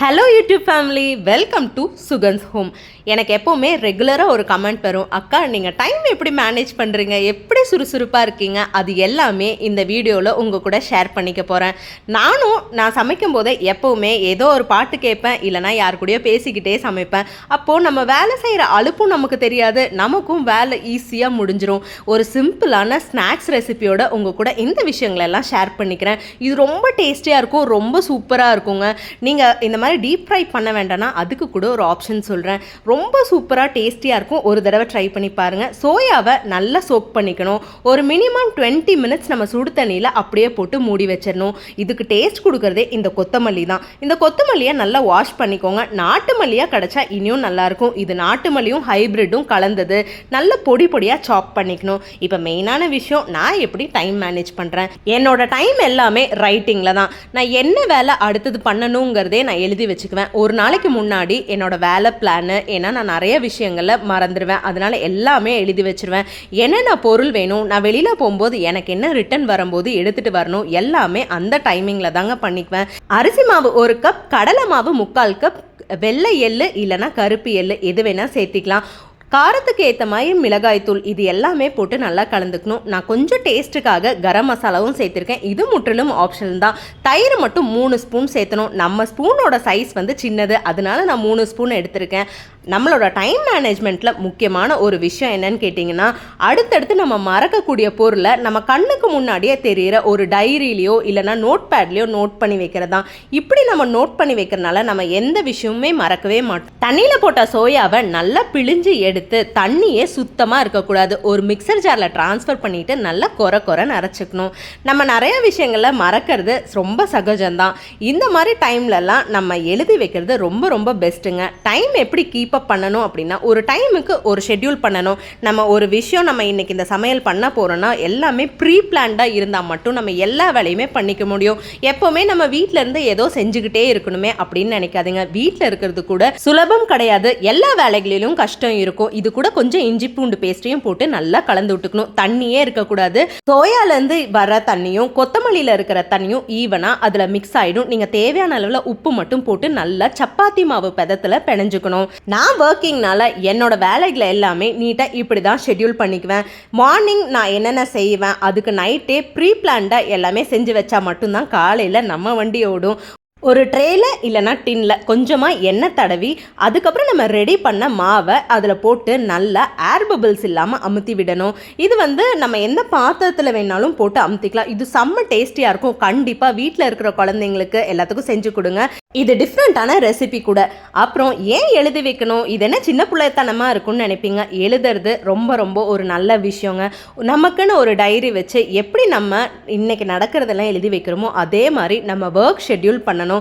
Hello YouTube family, welcome to Sugan's home. எனக்கு எப்போவுமே ரெகுலராக ஒரு கமெண்ட் வரும், அக்கா நீங்கள் டைம் எப்படி மேனேஜ் பண்ணுறீங்க, எப்படி சுறுசுறுப்பாக இருக்கீங்க, அது எல்லாமே இந்த வீடியோவில் உங்கள் கூட ஷேர் பண்ணிக்க போகிறேன். நான் சமைக்கும் போதே எப்போவுமே ஏதோ ஒரு பாட்டு கேட்பேன், இல்லைனா யார் கூடயோ பேசிக்கிட்டே சமைப்பேன். அப்போது நம்ம வேலை செய்கிற அலுப்பும் நமக்கு தெரியாது, நமக்கும் வேலை ஈஸியாக முடிஞ்சிடும். ஒரு சிம்பிளான ஸ்நாக்ஸ் ரெசிபியோட உங்கள் கூட இந்த விஷயங்களெல்லாம் ஷேர் பண்ணிக்கிறேன். இது ரொம்ப டேஸ்டியாக இருக்கும், ரொம்ப சூப்பராக இருக்குங்க. நீங்கள் இந்த மாதிரி டீப் ஃப்ரை பண்ண வேண்டாம்னா அதுக்கு கூட ஒரு ஆப்ஷன் சொல்கிறேன். ரொம்ப சூப்பராக டேஸ்டியாக இருக்கும். ஒரு தடவை ட்ரை பண்ணி பாருங்கள். சோயாவை நல்லா சோக் பண்ணிக்கணும். ஒரு மினிமம் 20 மினிட்ஸ் நம்ம சுடு தண்ணியில் அப்படியே போட்டு மூடி வச்சிடணும். இதுக்கு டேஸ்ட் கொடுக்குறதே இந்த கொத்தமல்லி தான். இந்த கொத்தமல்லியை நல்லா வாஷ் பண்ணிக்கோங்க. நாட்டு மல்லியாக கிடச்சா இன்னும் நல்லாயிருக்கும். இது நாட்டு மல்லியும் ஹைப்ரிட்டும் கலந்தது. நல்ல பொடி பொடியாக சாப் பண்ணிக்கணும். இப்போ மெயினான விஷயம், நான் எப்படி டைம் மேனேஜ் பண்ணுறேன். என்னோட டைம் எல்லாமே ரைட்டிங்கில் தான். நான் என்ன வேலை அடுத்தது பண்ணணுங்கிறதே நான் எழுதி வச்சுக்குவேன். ஒரு நாளைக்கு முன்னாடி என்னோட வேலை பிளானு, ஏன்னா நான் நிறைய விஷயங்களை மறந்துடுவேன், அதனால எல்லாமே எழுதி வச்சிருவேன். என்னென்ன பொருள் வேணும், நான் வெளியில் போகும்போது எனக்கு என்ன ரிட்டர்ன் வரும்போது எடுத்துகிட்டு வரணும், எல்லாமே அந்த டைமிங்கில் தாங்க பண்ணிக்குவேன். அரிசி மாவு 1 கப், கடலை மாவு 3/4 கப், வெள்ளை எள்ளு இல்லைனா கருப்பு எள்ளு எது வேணால் சேர்த்திக்கலாம். காரத்துக்கு ஏற்ற மாதிரி மிளகாய்த்தூள், இது எல்லாமே போட்டு நல்லா கலந்துக்கணும். நான் கொஞ்சம் டேஸ்ட்டுக்காக கரம் மசாலாவும் சேர்த்துருக்கேன். இது முற்றிலும் ஆப்ஷனல் தான். தயிர் மட்டும் 3 ஸ்பூன் சேர்த்தணும். நம்ம ஸ்பூனோட சைஸ் சின்னது, அதனால நான் 3 ஸ்பூன் எடுத்திருக்கேன். நம்மளோட டைம் மேனேஜ்மெண்ட்டில் முக்கியமான ஒரு விஷயம் என்னன்னு கேட்டிங்கன்னா, அடுத்தடுத்து நம்ம மறக்கக்கூடிய பொருளை நம்ம கண்ணுக்கு முன்னாடியே தெரிகிற ஒரு டைரியிலையோ இல்லைனா நோட் பேட்லேயோ நோட் பண்ணி வைக்கிறது தான். இப்படி நம்ம நோட் பண்ணி வைக்கிறதுனால நம்ம எந்த விஷயமுமே மறக்கவே மாட்டோம். தண்ணியில் போட்ட சோயாவை நல்லா பிழிஞ்சு எடுத்து தண்ணியே சுத்தமாக இருக்கக்கூடாது. ஒரு மிக்சர் ஜாரில் ட்ரான்ஸ்ஃபர் பண்ணிவிட்டு நல்லா கொரன்னு அரைச்சிக்கணும். நம்ம நிறைய விஷயங்களில் மறக்கிறது ரொம்ப சகஜம்தான். இந்த மாதிரி டைம்லலாம் நம்ம எழுதி வைக்கிறது ரொம்ப ரொம்ப பெஸ்ட்டுங்க. டைம் எப்படி கீப் அப் பண்ணணும் அப்படின்னா, ஒரு டைமுக்கு ஒரு ஷெட்யூல் பண்ணணும். நம்ம ஒரு விஷயம், நம்ம இன்றைக்கி இந்த சமையல் பண்ண போகிறோன்னா எல்லாமே ப்ரீ பிளான்டாக இருந்தால் மட்டும் நம்ம எல்லா வேலையுமே பண்ணிக்க முடியும். எப்போவுமே நம்ம வீட்டிலேருந்து ஏதோ செஞ்சுக்கிட்டே இருக்கணுமே அப்படின்னு நினைக்காதுங்க. வீட்டில் இருக்கிறது கூட சுலபம் கிடையாது. எல்லா வேலைகளிலும் கஷ்டம் இருக்கும். இது கூட கொஞ்சம் இஞ்சி பூண்டு பேஸ்ட்டையும் போட்டு நல்லா கலந்து விட்டுக்கணும். தண்ணியே இருக்கக்கூடாது. சோயாலேருந்து வர தண்ணியும் கொத்தமல்லியில் இருக்கிற தண்ணியும் ஈவனாக அதில் மிக்ஸ் ஆகிடும். நீங்கள் தேவையான அளவில் உப்பு மட்டும் போட்டு நல்லா சப்பாத்தி மாவு பதத்தில் பிணைஞ்சுக்கணும். நான் ஒர்க்கிங்னால என்னோட வேலைகளை எல்லாமே நீட்டாக இப்படி தான் ஷெட்யூல் பண்ணிக்குவேன். மார்னிங் நான் என்னென்ன செய்வேன், அதுக்கு நைட்டே ப்ரீ பிளான்டாக எல்லாமே செஞ்சு வச்சா மட்டும்தான் காலையில் நம்ம வண்டி ஓடும். ஒரு ட்ரேயில் இல்லைனா டின்னில் கொஞ்சமாக எண்ணெய் தடவி அதுக்கப்புறம் நம்ம ரெடி பண்ண மாவை அதில் போட்டு நல்லா ஏர் பபிள்ஸ் இல்லாமல் அமுத்தி விடணும். இது நம்ம எந்த பாத்திரத்தில் வேணாலும் போட்டு அமுத்திக்கலாம். இது செம்ம டேஸ்டியாக இருக்கும். கண்டிப்பாக வீட்டில் இருக்கிற குழந்தைங்களுக்கு எல்லாத்துக்கும் செஞ்சு கொடுங்க. இது டிஃப்ரெண்ட்டான ரெசிபி கூட. அப்புறம் ஏன் எழுதி வைக்கணும், இது என்ன சின்ன பிள்ளைத்தனமாக இருக்கும்னு நினைப்பீங்க. எழுதுறது ரொம்ப ரொம்ப ஒரு நல்ல விஷயங்க. நமக்குன்னு ஒரு டைரி வச்சு எப்படி நம்ம இன்றைக்கி நடக்கிறதெல்லாம் எழுதி வைக்கிறோமோ அதே மாதிரி நம்ம ஒர்க் ஷெட்யூல் பண்ணணும்.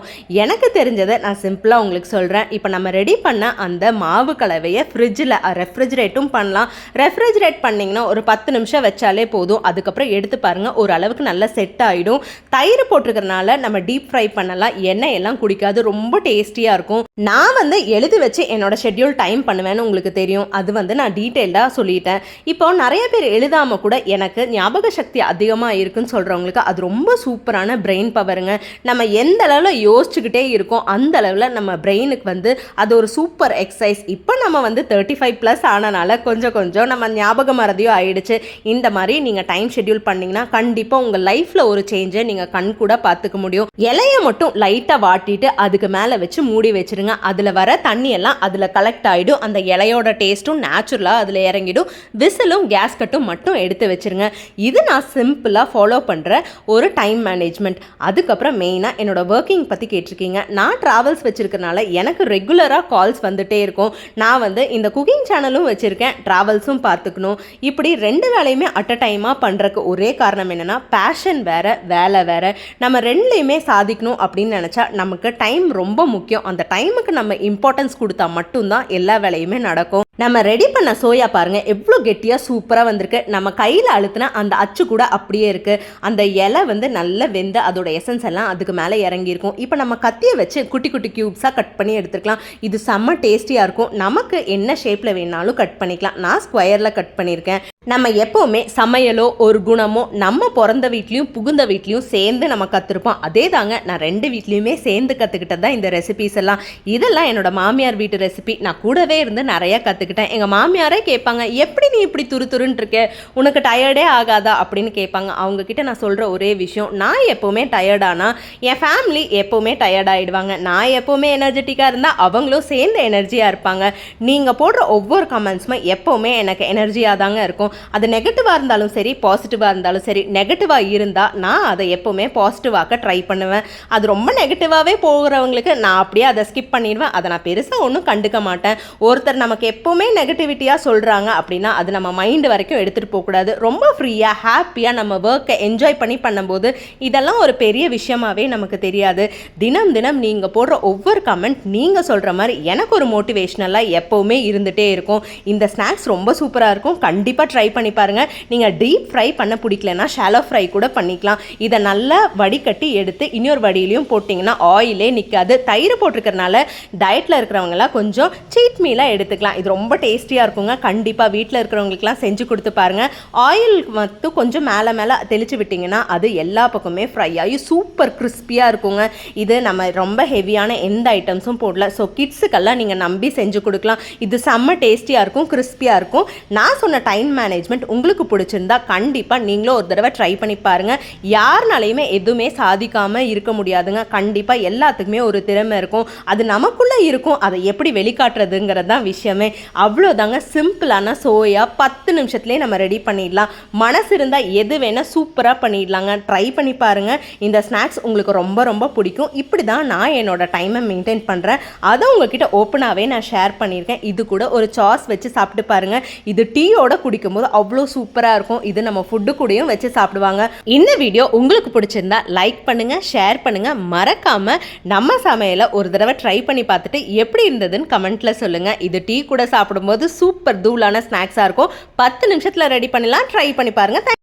எனக்கு தெரிஞ்சதை நான் சிம்பிளாக உங்களுக்கு சொல்கிறேன். இப்போ நம்ம ரெடி பண்ண அந்த மாவு கலவையை ஃப்ரிட்ஜில் ரெஃப்ரிஜரேட்டும் பண்ணலாம். ரெஃப்ரிஜரேட் பண்ணிங்கன்னா ஒரு 10 நிமிஷம் வச்சாலே போதும். அதுக்கப்புறம் எடுத்து பாருங்கள், ஓரளவுக்கு நல்லா செட் ஆகிடும். தயிர் போட்டிருக்கிறதுனால நம்ம டீப் ஃப்ரை பண்ணலாம். எண்ணெய் எல்லாம் குடிக்காது, ரொம்ப டேஸ்டியாக இருக்கும். நான் எழுதி வச்சு என்னோட ஷெட்யூல் டைம் பண்ணுவேன்னு உங்களுக்கு தெரியும். அது நான் டீட்டெயில்டாக சொல்லிட்டேன். இப்போ நிறைய பேர் எழுதாமல் கூட எனக்கு ஞாபக சக்தி அதிகமாக இருக்குன்னு சொல்கிறவங்களுக்கு அது ரொம்ப சூப்பரான பிரெயின் பவருங்க. நம்ம எந்த அளவில் யோசிச்சுக்கிட்டே இருக்கோம் அந்த அளவில் நம்ம பிரெயினுக்கு அது ஒரு சூப்பர் எக்ஸசைஸ். இப்போ நம்ம 35+ ஆனனால கொஞ்சம் நம்ம ஞாபக மறதியும் ஆயிடுச்சு. இந்த மாதிரி நீங்கள் டைம் ஷெட்யூல் பண்ணிங்கன்னா கண்டிப்பாக உங்கள் லைஃப்பில் ஒரு சேஞ்சை நீங்கள் கண் கூட பார்த்துக்க முடியும். இலையை மட்டும் லைட்டாக வாட்டிட்டு அதுக்கு மேலே வச்சு மூடி வச்சிருங்க. அதில் வர தண்ணியெல்லாம் அதில் கலெக்ட் ஆகிடும். அந்த இலையோட டேஸ்ட்டும் நேச்சுரலாக அதில் இறங்கிடும். விசிலும் கேஸ் கட்டும் மட்டும் எடுத்து வச்சிருங்க. இது நான் சிம்பிளாக ஃபாலோ பண்ணுற ஒரு டைம் மேனேஜ்மெண்ட். அதுக்கப்புறம் மெயினாக என்னோட ஒர்க்கிங் பற்றி கேட்டிருக்கீங்க. நான் ட்ராவல்ஸ் வச்சுருக்கனால எனக்கு ரெகுலராக கால்ஸ் வந்துகிட்டே இருக்கும். நான் இந்த குக்கிங் சேனலும் வச்சுருக்கேன், ட்ராவல்ஸும் பார்த்துக்கணும். இப்படி 2 வேலையுமே அட் அ டைமாக பண்ணுறதுக்கு ஒரே காரணம் என்னென்னா, பேஷன் வேறு வேலை வேறு. நம்ம 2லையுமே சாதிக்கணும் அப்படின்னு நினச்சா நமக்கு டைம் ரொம்ப முக்கியம். அந்த டைமுக்கு நம்ம இம்பார்ட்டன்ஸ் கொடுத்தா மட்டும்தான் எல்லா வேலையுமே நடக்கும். நம்ம ரெடி பண்ண சோயா பாருங்கள் எவ்வளோ கெட்டியாக சூப்பராக வந்திருக்கு. நம்ம கையில் அழுத்தினா அந்த அச்சு கூட அப்படியே இருக்குது. அந்த இலை வந்து நல்லா வெந்து அதோட எசன்ஸ் எல்லாம் அதுக்கு மேலே இறங்கியிருக்கும். இப்போ நம்ம கத்தியை வச்சு குட்டி குட்டி க்யூப்ஸாக கட் பண்ணி எடுத்துக்கலாம். இது செம்ம டேஸ்டியாக இருக்கும். நமக்கு என்ன ஷேப்பில் வேணாலும் கட் பண்ணிக்கலாம். நான் ஸ்கொயரில் கட் பண்ணியிருக்கேன். நம்ம எப்போவுமே சமையலோ ஒரு குணமோ நம்ம பிறந்த வீட்லேயும் புகுந்த வீட்லேயும் சேர்ந்து நம்ம கற்றுருப்போம். அதே தாங்க நான் 2 வீட்லேயுமே சேர்ந்து கற்றுக்கிட்டது தான் இந்த ரெசிபீஸ் எல்லாம். இதெல்லாம் என்னோடய மாமியார் வீட்டு ரெசிபி. நான் கூடவே இருந்து நிறையா கற்றுக்கிட்டேன். எங்கள் மாமியாரே கேட்பாங்க, எப்படி நீ இப்படி துருன்னு இருக்க, உனக்கு டயர்டே ஆகாதா அப்படின்னு கேட்பாங்க. அவங்கக்கிட்ட நான் சொல்கிற ஒரே விஷயம், நான் எப்போவுமே டயர்டானா என் ஃபேமிலி எப்போவுமே டயர்டாகிடுவாங்க. நான் எப்போவுமே எனர்ஜெட்டிக்காக இருந்தால் அவங்களும் சேர்ந்து எனர்ஜியாக இருப்பாங்க. நீங்கள் போடுற ஒவ்வொரு கமெண்ட்ஸுமே எப்போவுமே எனக்கு எனர்ஜியாக தாங்க இருக்கும். அது நெகட்டிவாக இருந்தாலும் சரி பாசிட்டிவாக இருந்தாலும் சரி, நெகட்டிவாக இருந்தால் நான் அதை எப்போவுமே பாசிட்டிவாக ட்ரை பண்ணுவேன். அது ரொம்ப நெகட்டிவாகவே போகிறவங்களுக்கு நான் அப்படியே அதை ஸ்கிப் பண்ணிடுவேன். அதை நான் பெருசாக ஒன்றும் கண்டுக்க மாட்டேன். ஒருத்தர் நமக்கு எப்போவுமே நெகட்டிவிட்டியாக சொல்கிறாங்க அப்படின்னா அது நம்ம மைண்டு வரைக்கும் எடுத்துகிட்டு போகக்கூடாது. ரொம்ப ஃப்ரீயாக ஹாப்பியாக நம்ம ஒர்க்கை என்ஜாய் பண்ணி பண்ணும்போது இதெல்லாம் ஒரு பெரிய விஷயமாகவே நமக்கு தெரியாது. தினம் தினம் நீங்கள் போடுற ஒவ்வொரு கமெண்ட் நீங்கள் சொல்கிற மாதிரி எனக்கு ஒரு மோட்டிவேஷ்னலாக எப்போவுமே இருந்துகிட்டே இருக்கும். இந்த ஸ்நாக்ஸ் ரொம்ப சூப்பராக இருக்கும். கண்டிப்பாக ட்ரை பண்ணி பாருங்கள். நீங்கள் டீப் ஃப்ரை பண்ண பிடிக்கலன்னா ஷாலோ ஃப்ரை கூட பண்ணிக்கலாம். இதை நல்லா வடிகட்டி எடுத்து இன்னொரு வடியிலையும் போட்டிங்கன்னா ஆயிலே நிற்காது. தயிர் போட்டிருக்கிறதுனால டயட்டில் இருக்கிறவங்களாம் கொஞ்சம் சீட் மீலாக எடுத்துக்கலாம். இது ரொம்ப டேஸ்டியாக இருக்குங்க. கண்டிப்பாக வீட்டில் இருக்கிறவங்களுக்குலாம் செஞ்சு கொடுத்து பாருங்கள். ஆயில் மட்டும் கொஞ்சம் மேலே மேலே தெளித்து விட்டிங்கன்னா அது எல்லா பக்கமே ஃப்ரை ஆகி சூப்பர் கிறிஸ்பியாக இருக்குங்க. இது நம்ம ரொம்ப ஹெவியான எந்த ஐட்டம்ஸும் போடல. ஸோ கிட்ஸுக்கெல்லாம் நீங்கள் நம்பி செஞ்சு கொடுக்கலாம். இது செம்ம டேஸ்டியாக இருக்கும், கிறிஸ்பியாக இருக்கும். நான் சொன்ன டைம் மேனேஜ்மெண்ட் உங்களுக்கு பிடிச்சிருந்தா கண்டிப்பாக நீங்களும் ஒரு தடவை ட்ரை பண்ணி பாருங்கள். யாருனாலையுமே எதுவுமே சாதிக்காமல் இருக்க முடியாதுங்க. கண்டிப்பாக எல்லாத்துக்குமே ஒரு திறமை இருக்கும். அது நமக்குள்ளே இருக்கும். அதை எப்படி வெளிக்காட்டுறதுங்கிறது தான் விஷயமே. அவ்வளோதாங்க. சிம்பிளான சோயா 10 நிமிஷத்துலேயே நம்ம ரெடி பண்ணிடலாம். மனசு இருந்தால் எது வேணால் சூப்பராக பண்ணிடலாங்க. ட்ரை பண்ணி பாருங்கள். இந்த ஸ்நாக்ஸ் உங்களுக்கு ரொம்ப ரொம்ப பிடிக்கும். இப்படி தான் நான் என்னோட டைமை மெயின்டைன் பண்ணுறேன். அதை உங்ககிட்ட ஓப்பனாகவே நான் ஷேர் பண்ணியிருக்கேன். இது கூட ஒரு சாஸ் வச்சு சாப்பிட்டு பாருங்கள். இது டீயோட குடிக்கும்போது அவ்வளோ சூப்பராக இருக்கும். இது நம்ம ஃபுட்டு கூடயும் வச்சு சாப்பிடுவாங்க. இந்த வீடியோ உங்களுக்கு பிடிச்சிருந்தா லைக் பண்ணுங்கள், ஷேர் பண்ணுங்கள். மறக்காமல் நம்ம சமையலை ஒரு தடவை ட்ரை பண்ணி பார்த்துட்டு எப்படி இருந்ததுன்னு கமெண்ட்டில் சொல்லுங்கள். இது டீ கூட சாப்பிடும்போது சூப்பர் தூளான ஸ்நாக்ஸாக இருக்கும். 10 நிமிஷத்தில் ரெடி பண்ணலாம். ட்ரை பண்ணி பாருங்கள்.